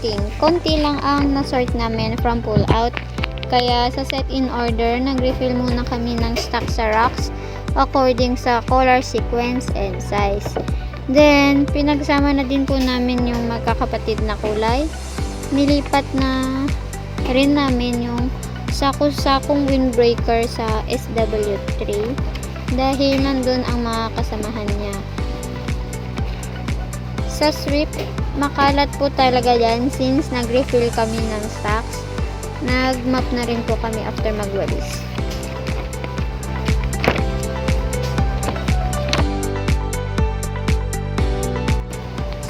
sorting. Konti lang ang na-sort namin from pull out. Kaya sa set in order, nag-refill muna kami ng stock sa racks according sa color sequence and size. Then, pinagsama na din po namin yung magkakapatid na kulay. Nilipat na rin namin yung sakong windbreaker sa SW3 dahil nandun ang mga kasamahan niya. Sa strip, makalat po talaga yan since nag-refill kami ng stocks. Nag-map na rin po kami after magwalis.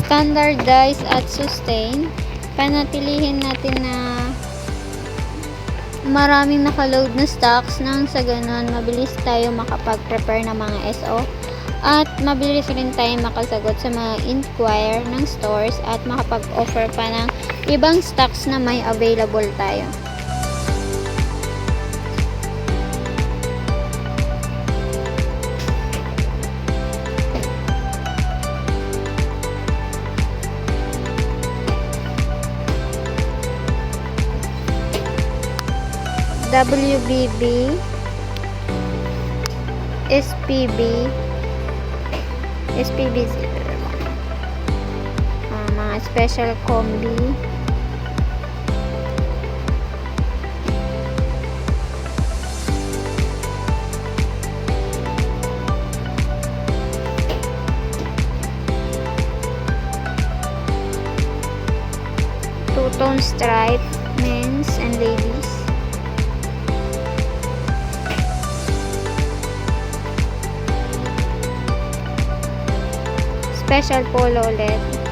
Standardize at sustain. Panatilihin natin na maraming nakaload na stocks nang sa ganun mabilis tayo makapag-prepare ng mga SO at mabilis rin tayo makasagot sa mga inquire ng stores at makapag-offer pa ng ibang stocks na may available tayo. WBB, SPB, mga special combi, two-tone stripe, men's and ladies. Special polo ulit.